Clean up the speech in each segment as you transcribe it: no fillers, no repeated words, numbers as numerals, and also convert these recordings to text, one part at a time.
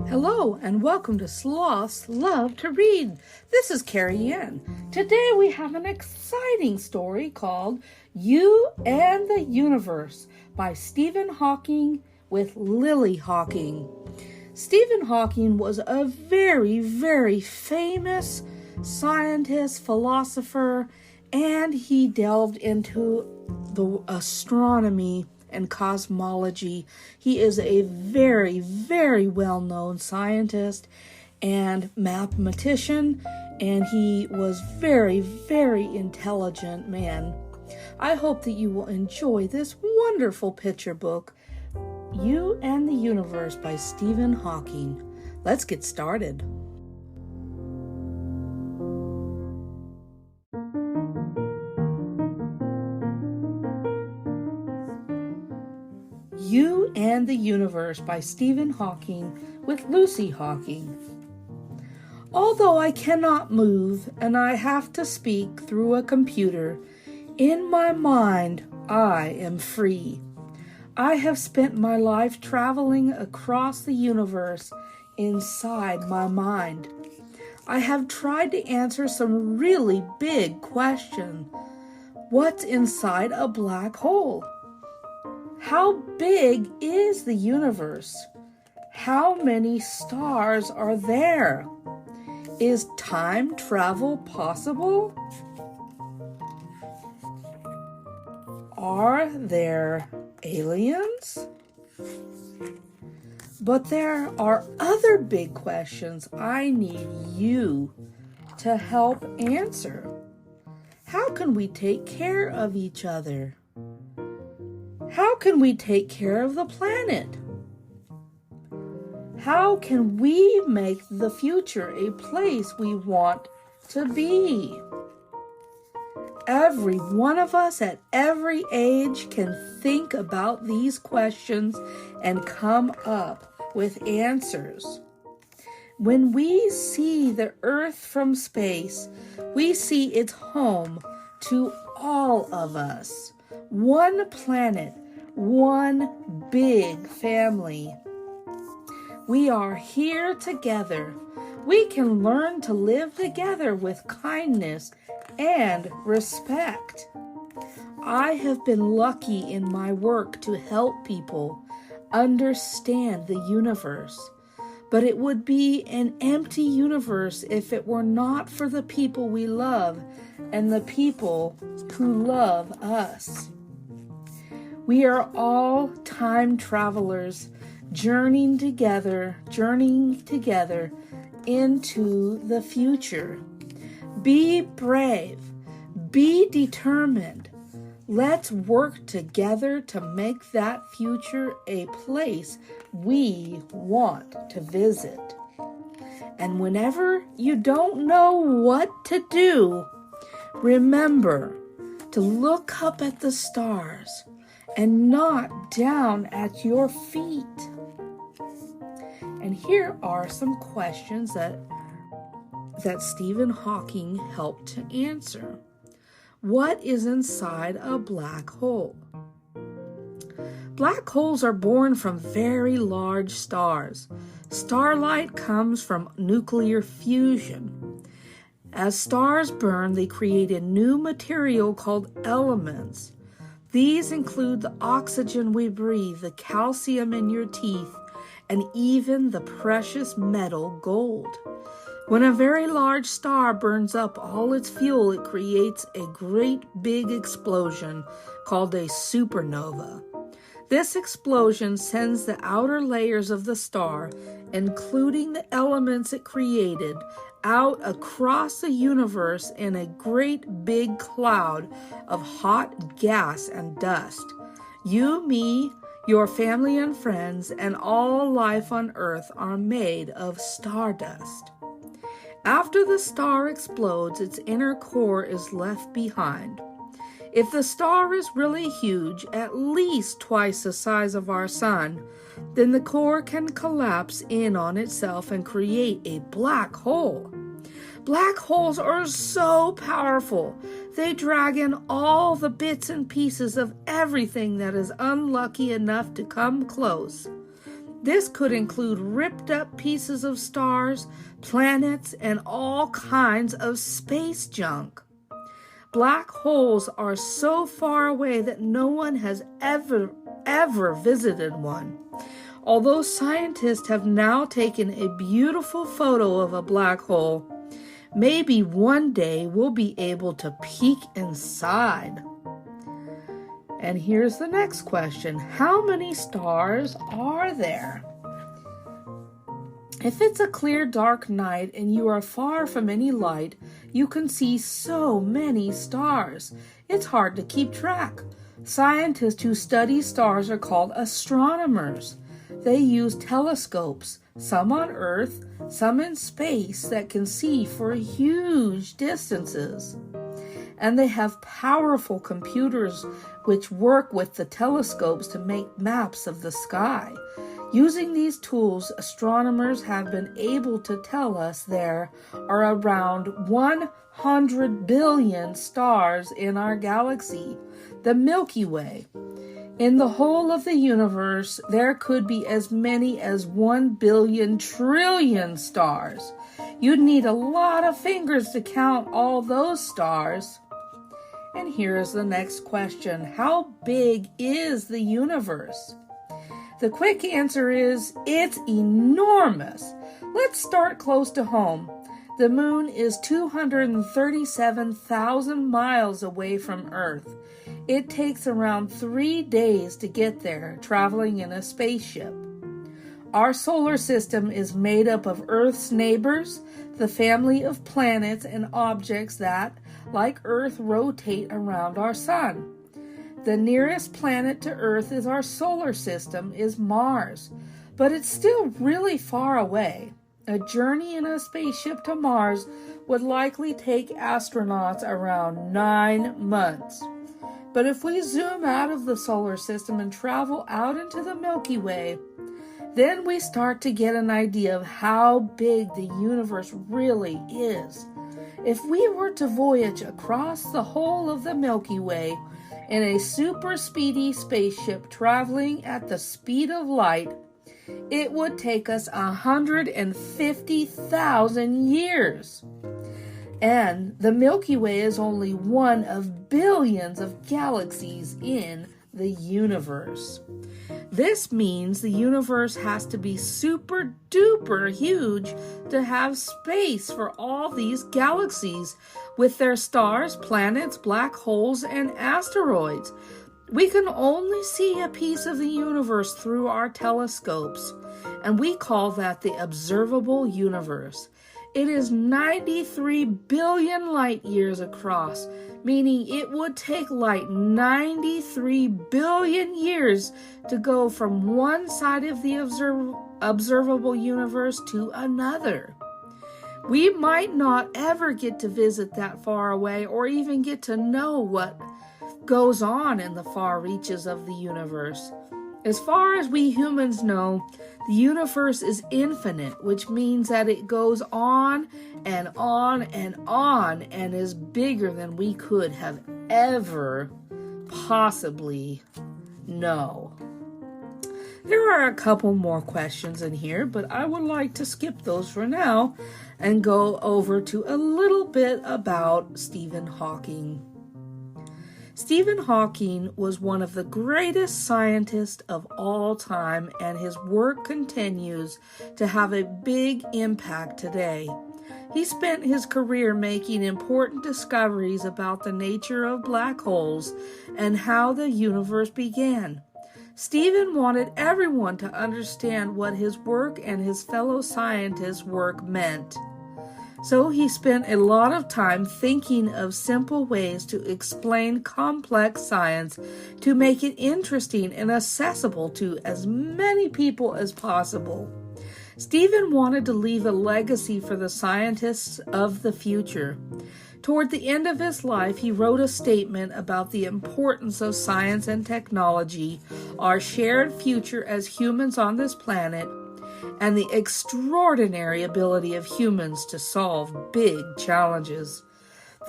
Hello and welcome to Sloths Love to Read. This is Carrie Ann. Today we have an exciting story called You and the Universe by Stephen Hawking with Lily Hawking. Stephen Hawking was a very, very famous scientist, philosopher, and he delved into the astronomy and cosmology. He is a very, very well-known scientist and mathematician, and he was very, very intelligent man. I hope that you will enjoy this wonderful picture book, You and the Universe by Stephen Hawking. Let's get started. You and the Universe by Stephen Hawking with Lucy Hawking. Although I cannot move and I have to speak through a computer, in my mind I am free. I have spent my life traveling across the universe inside my mind. I have tried to answer some really big questions. What's inside a black hole? How big is the universe? How many stars are there? Is time travel possible? Are there aliens? But there are other big questions I need you to help answer. How can we take care of each other? How can we take care of the planet? How can we make the future a place we want to be? Every one of us at every age can think about these questions and come up with answers. When we see the Earth from space, we see it's home to all of us. One planet, one big family. We are here together. We can learn to live together with kindness and respect. I have been lucky in my work to help people understand the universe, but it would be an empty universe if it were not for the people we love and the people who love us. We are all time travelers journeying together into the future. Be brave, be determined. Let's work together to make that future a place we want to visit. And whenever you don't know what to do, remember to look up at the stars and not down at your feet. And here are some questions that Stephen Hawking helped to answer. What is inside a black hole? Black holes are born from very large stars. Starlight comes from nuclear fusion. As stars burn, they create a new material called elements. These include the oxygen we breathe, the calcium in your teeth, and even the precious metal gold. When a very large star burns up all its fuel, it creates a great big explosion called a supernova. This explosion sends the outer layers of the star, including the elements it created, out across the universe in a great big cloud of hot gas and dust. You, me, your family and friends, and all life on Earth are made of stardust. After the star explodes, its inner core is left behind. If the star is really huge, at least twice the size of our sun, then the core can collapse in on itself and create a black hole. Black holes are so powerful. They drag in all the bits and pieces of everything that is unlucky enough to come close. This could include ripped up pieces of stars, planets, and all kinds of space junk. Black holes are so far away that no one has ever visited one. Although scientists have now taken a beautiful photo of a black hole, maybe one day we'll be able to peek inside. And here's the next question. How many stars are there? If it's a clear, dark night and you are far from any light, you can see so many stars. It's hard to keep track. Scientists who study stars are called astronomers. They use telescopes, some on Earth, some in space, that can see for huge distances. And they have powerful computers which work with the telescopes to make maps of the sky. Using these tools, astronomers have been able to tell us there are around 100 billion stars in our galaxy, the Milky Way. In the whole of the universe, there could be as many as 1 billion trillion stars. You'd need a lot of fingers to count all those stars. And here's the next question. How big is the universe? The quick answer is, it's enormous. Let's start close to home. The moon is 237,000 miles away from Earth. It takes around 3 days to get there, traveling in a spaceship. Our solar system is made up of Earth's neighbors, the family of planets and objects that, like Earth, rotate around our sun. The nearest planet to Earth is our solar system is Mars, but it's still really far away. A journey in a spaceship to Mars would likely take astronauts around 9 months. But if we zoom out of the solar system and travel out into the Milky Way, then we start to get an idea of how big the universe really is. If we were to voyage across the whole of the Milky Way in a super speedy spaceship traveling at the speed of light, it would take us 150,000 years. And the Milky Way is only one of billions of galaxies in the universe. This means the universe has to be super duper huge to have space for all these galaxies with their stars, planets, black holes, and asteroids. We can only see a piece of the universe through our telescopes, and we call that the observable universe. It is 93 billion light years across, meaning it would take light 93 billion years to go from one side of the observable universe to another. We might not ever get to visit that far away or even get to know what goes on in the far reaches of the universe. As far as we humans know, the universe is infinite, which means that it goes on and on and on and is bigger than we could have ever possibly know. There are a couple more questions in here, but I would like to skip those for now and go over to a little bit about Stephen Hawking. Stephen Hawking was one of the greatest scientists of all time, and his work continues to have a big impact today. He spent his career making important discoveries about the nature of black holes and how the universe began. Stephen wanted everyone to understand what his work and his fellow scientists' work meant. So he spent a lot of time thinking of simple ways to explain complex science to make it interesting and accessible to as many people as possible. Stephen wanted to leave a legacy for the scientists of the future. Toward the end of his life, he wrote a statement about the importance of science and technology, our shared future as humans on this planet, and the extraordinary ability of humans to solve big challenges.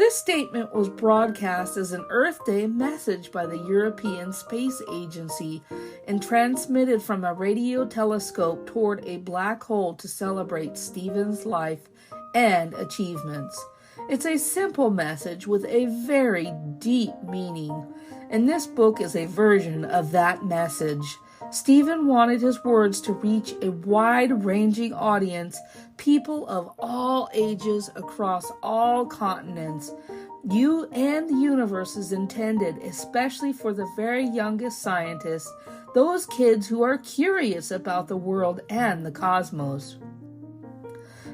This statement was broadcast as an Earth Day message by the European Space Agency and transmitted from a radio telescope toward a black hole to celebrate Stephen's life and achievements. It's a simple message with a very deep meaning, and this book is a version of that message. Stephen wanted his words to reach a wide-ranging audience, people of all ages across all continents. You and the universe is intended especially for the very youngest scientists, those kids who are curious about the world and the cosmos.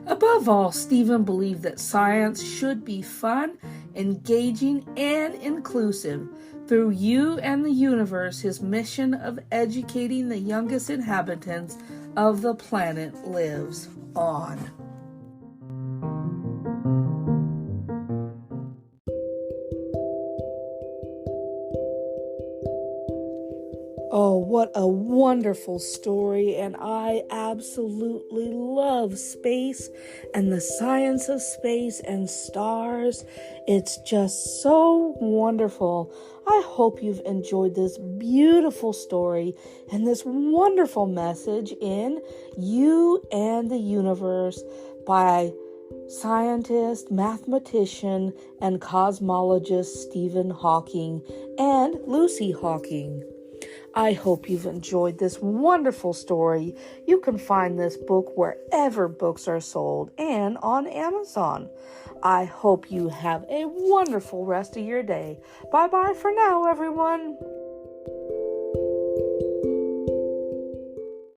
Above all, Stephen believed that science should be fun, engaging, and inclusive. Through you and the universe, his mission of educating the youngest inhabitants of the planet lives on. Oh, what a wonderful story, and I absolutely love space and the science of space and stars. It's just so wonderful. I hope you've enjoyed this beautiful story and this wonderful message in You and the Universe by scientist, mathematician, and cosmologist Stephen Hawking and Lucy Hawking. I hope you've enjoyed this wonderful story. You can find this book wherever books are sold and on Amazon. I hope you have a wonderful rest of your day. Bye-bye for now, everyone.